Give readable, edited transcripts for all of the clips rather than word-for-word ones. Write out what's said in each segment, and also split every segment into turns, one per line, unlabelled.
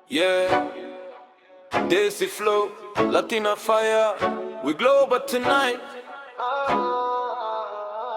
Yeah, Desi flow, Latina fire, we global tonight.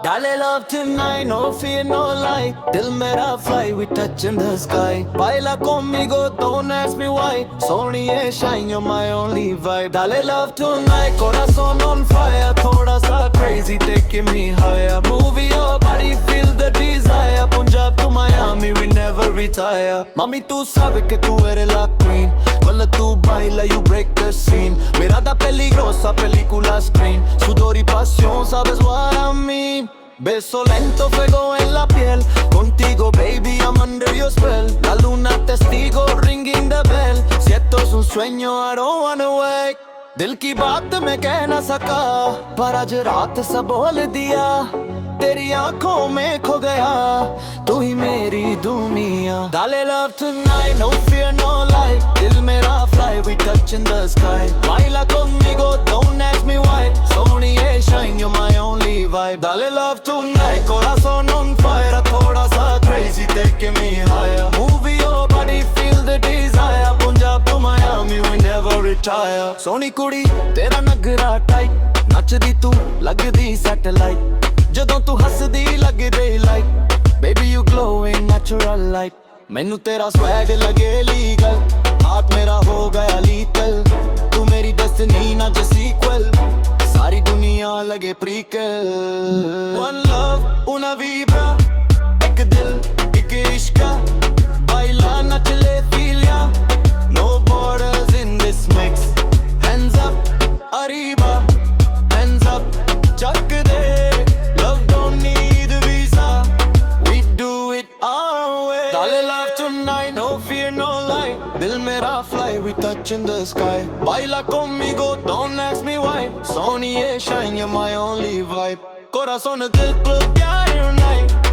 Dale love tonight, no fear, no lie. Dil Mera fly, we touch in the sky. Baila conmigo, don't ask me why. Sohniye shine, you're my only vibe. Dale love tonight, corazón on fire. Thoda sa crazy, taking me higher. Move your body, feel the desire. Punjab to Miami, we never retire. Mami, tu sabes que tú eres la queen. Cuando tú bailas, you break the scene. Mirada, peligrosa, película screen. Sudor y pasión, sabes what I mean. Beso, lento, fuego en la piel. Contigo, baby, I'm under your spell. La luna, testigo, ringing the bell. Si esto es un sueño, I don't wanna wake. दिल की बात में कहना सका, पर आज रात सा बोल दिया. तेरी आंखों में खो गया, तू ही मेरी दुनिया. Dale love tonight, no fear, no lie. दिल मेरा fly, we touch in the sky. Baila conmigo, don't ask me why. Sohniye shine, you're my only vibe. Dale love tonight, corazón on fire. थोड़ा सा crazy, taking me higher. Move your body, feel the desire. Punjab to Miami, we never retire. Soni कुड़ी, तेरा नगरा tight. नचदी तू, लगदी satellite. ਜਦੋਂ ਤੂੰ ਹੱਸਦੀ ਲੱਗਦੇ like baby you glowing natural light ਮੈਨੂੰ ਤੇਰਾ ਸਵੈਗ ਲੱਗੇ ਲੀਗਲ ਹਾਰਟ ਮੇਰਾ ਹੋ ਗਿਆ ਲੀਟਲ ਤੂੰ ਮੇਰੀ ਡੈਸਟੀਨੀ ਨਾ ਜੇ ਸੀਕੁਅਲ ਸਾਰੀ ਦੁਨੀਆ ਲਗੇ ਪ੍ਰੀਕਲ ਵਨ ਲਵ una vibra ਇੱਕ ਦਿਲ ਇੱਕ ਇਸ਼ਕ ਬਾਈਲਾ ਨਚ ਲੈ ਫੀਲਿਆ no borders in this mix hands up arriba hands up ਚੱਕ ਦੇ Love don't need a visa. We do it our way. Dale love tonight, no fear, no lie. Dil Mera fly, we touch in the sky. Baila conmigo, don't ask me why. Sohniye shine, you're my only vibe. Corazón del club, yeah, you're night.